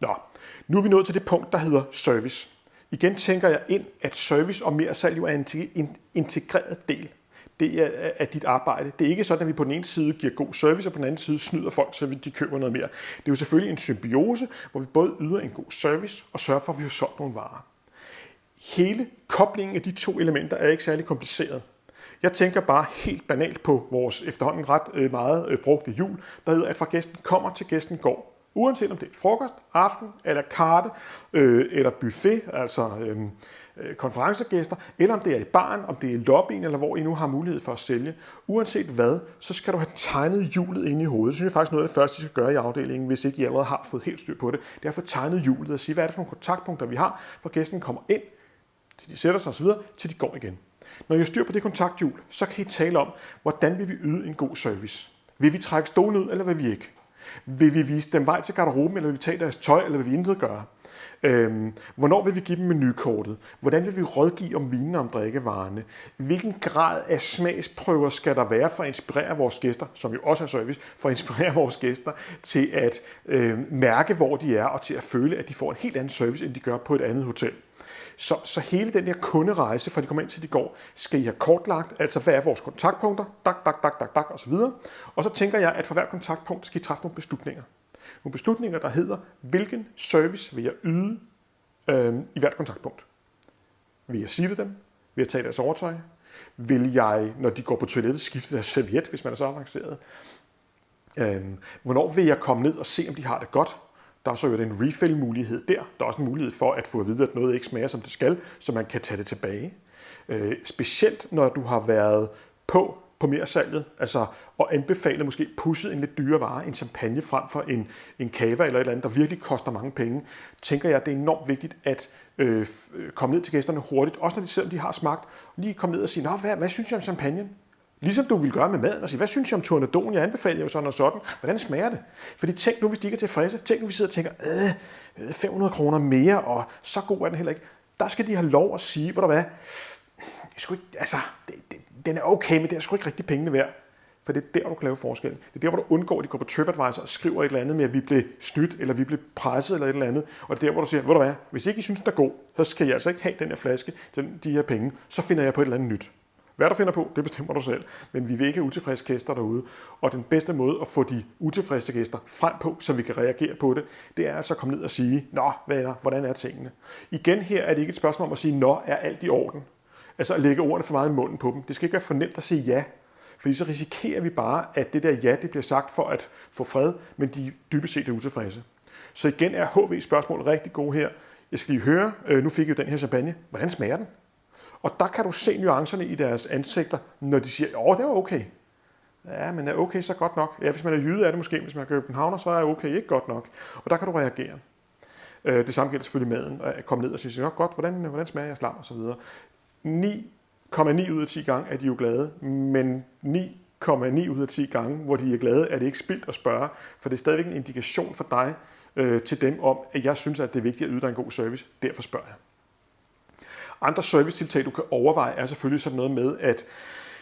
Nå, nu er vi nået til det punkt, der hedder service. Igen tænker jeg ind, at service og mersalg jo er en integreret del af dit arbejde. Det er ikke sådan, at vi på den ene side giver god service, og på den anden side snyder folk, så de køber noget mere. Det er jo selvfølgelig en symbiose, hvor vi både yder en god service og sørger for, at vi har solgt nogle varer. Hele koblingen af de to elementer er ikke særlig kompliceret. Jeg tænker bare helt banalt på vores efterhånden ret meget brugte hjul, der hedder, at fra gæsten kommer til gæsten går. Uanset om det er frokost, aften, eller karte, eller buffet, altså konferencegæster, eller om det er i baren, om det er i lobbyen, eller hvor I nu har mulighed for at sælge. Uanset hvad, så skal du have tegnet hjulet inde i hovedet. Det synes jeg faktisk noget af det første, I skal gøre i afdelingen, hvis ikke I allerede har fået helt styr på det. Det er at få tegnet hjulet og sige, hvad er det for nogle kontaktpunkter, vi har, hvor gæsten kommer ind, til de sætter sig osv., til de går igen. Når I har styr på det kontakthjul, så kan I tale om, hvordan vil vi yde en god service. Vil vi trække stolen ud, eller vil vi ikke? Vil vi vise dem vej til garderoben, eller vil vi tage deres tøj, eller vil vi intet gøre? Hvornår vil vi give dem menukortet? Hvordan vil vi rådgive om vinen og om drikkevarerne? Hvilken grad af smagsprøver skal der være for at inspirere vores gæster, som jo også er service, for at inspirere vores gæster til at mærke, hvor de er, og til at føle, at de får en helt anden service, end de gør på et andet hotel. Så hele den her kunderejse, fra de kommer ind til de går, skal I have kortlagt, altså hvad er vores kontaktpunkter, og så videre. Og så tænker jeg, at for hver kontaktpunkt skal I træffe nogle beslutninger. Nogle beslutninger, der hedder, hvilken service vil jeg yde i hvert kontaktpunkt. Vil jeg sige det dem? Vil jeg tage deres overtøj? Vil jeg, når de går på toilettet, skifte deres serviet, hvis man er så avanceret? Hvornår vil jeg komme ned og se, om de har det godt? Der er så jo en refill-mulighed der. Der er også en mulighed for at få at vide, at noget ikke smager, som det skal, så man kan tage det tilbage. Specielt når du har været på mersalget, altså og anbefalet måske pushet en lidt dyre vare, en champagne frem for en cava eller et eller andet, der virkelig koster mange penge, tænker jeg, at det er enormt vigtigt at komme ned til gæsterne hurtigt, også når de selvom de har smagt, lige komme ned og sige, hvad synes jeg om champagnen? Ligesom du vil gøre med maden og sige, hvad synes jeg om Tournesdon? Jeg anbefaler jo sådan og sådan. Hvordan smager det? Fordi tænk nu, hvis de ikke er tilfredse. Tænk nu, vi sidder og tænker, 500 kroner mere, og så god er den heller ikke. Der skal de have lov at sige, hvor der hvad, den er okay, men det er sgu ikke rigtig pengene værd. For det er der, du kan lave forskellen. Det er der, hvor du undgår, at de går på TripAdvisor og skriver et eller andet med, at vi blev snydt, eller vi blev presset, eller et eller andet. Og det er der, hvor du siger, hvor der hvad, hvis ikke I synes, den er god, så skal I altså ikke have den her flaske, de her penge. Så finder jeg på et eller andet nyt. Hvad du finder på, det bestemmer du selv. Men vi vil ikke have utilfredse gæster derude. Og den bedste måde at få de utilfredse gæster frem på, så vi kan reagere på det, det er altså at komme ned og sige, nå, venner, hvordan er tingene? Igen her er det ikke et spørgsmål om at sige, nå, er alt i orden? Altså at lægge ordene for meget i munden på dem. Det skal ikke være for nemt at sige ja. Fordi så risikerer vi bare, at det der ja, det bliver sagt for at få fred, men de dybest set er utilfredse. Så igen er HV-spørgsmålet rigtig gode her. Jeg skal lige høre, nu fik jeg jo den her champagne. Hvordan smager den? Og der kan du se nuancerne i deres ansigter, når de siger, det var okay. Ja, men er okay så godt nok? Ja, hvis man er jyde, er det måske. Hvis man er københavner, så er okay ikke godt nok. Og der kan du reagere. Det samme gælder selvfølgelig maden. At komme ned og sige, godt, hvordan smager jeg slam? Og så videre. 9,9 ud af 10 gange er de jo glade, men 9,9 ud af 10 gange, hvor de er glade, er det ikke spildt at spørge, for det er stadigvæk en indikation for dig til dem om, at jeg synes, at det er vigtigt at yde dig en god service. Derfor spørger jeg. Andre servicetiltag, du kan overveje, er selvfølgelig sådan noget med at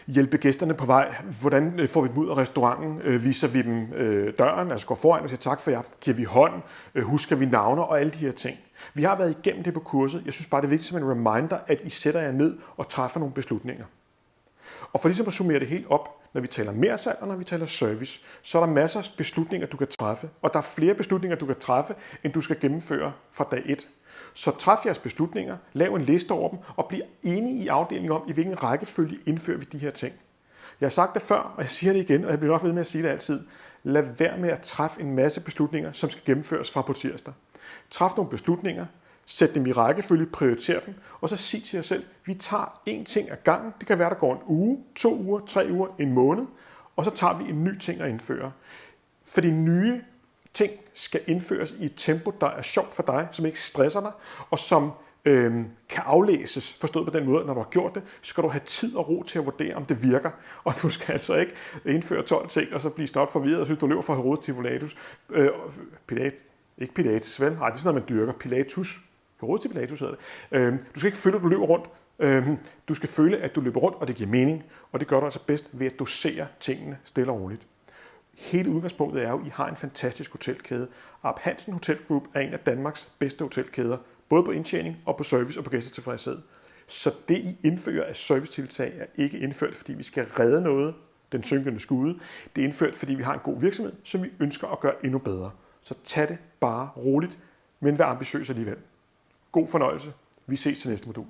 hjælpe gæsterne på vej. Hvordan får vi dem ud af restauranten? Viser vi dem døren? Altså går foran og siger tak for i aften. Giver vi hånd? Husker vi navne og alle de her ting? Vi har været igennem det på kurset. Jeg synes bare, det er vigtigt som en reminder, at I sætter jer ned og træffer nogle beslutninger. Og for ligesom at summere det helt op, når vi taler mersalg og når vi taler service, så er der masser af beslutninger, du kan træffe. Og der er flere beslutninger, du kan træffe, end du skal gennemføre fra dag 1. Så træf jeres beslutninger, lav en liste over dem, og bliv enige i afdelingen om, i hvilken rækkefølge indfører vi de her ting. Jeg har sagt det før, og jeg siger det igen, og jeg bliver nok ved med at sige det altid. Lad være med at træffe en masse beslutninger, som skal gennemføres fra på tirsdag. Træf nogle beslutninger, sæt dem i rækkefølge, prioriter dem, og så sig til jer selv, vi tager én ting ad gangen. Det kan være, der går en uge, 2 uger, 3 uger, en måned, og så tager vi en ny ting at indføre. For de nye ting skal indføres i et tempo, der er sjovt for dig, som ikke stresser dig, og som kan aflæses, forstået på den måde, når du har gjort det, skal du have tid og ro til at vurdere, om det virker. Og du skal altså ikke indføre 12 ting, og så blive snart forvirret, og synes, du løber fra Herodes til Pilatus. Ikke Pilatus, vel? Nej, det er sådan noget, man dyrker. Pilatus. Herodes til Pilatus hedder det. Du skal ikke føle, at du løber rundt. Du skal føle, at du løber rundt, og det giver mening. Og det gør du altså bedst ved at dosere tingene stille og roligt. Hele udgangspunktet er jo, at I har en fantastisk hotelkæde. Arp Hansen Hotel Group er en af Danmarks bedste hotelkæder, både på indtjening og på service og på gæstetilfredshed. Så det, I indfører af servicetiltag, er ikke indført, fordi vi skal redde noget, den synkende skude. Det er indført, fordi vi har en god virksomhed, som vi ønsker at gøre endnu bedre. Så tag det bare roligt, men vær ambitiøs alligevel. God fornøjelse. Vi ses til næste modul.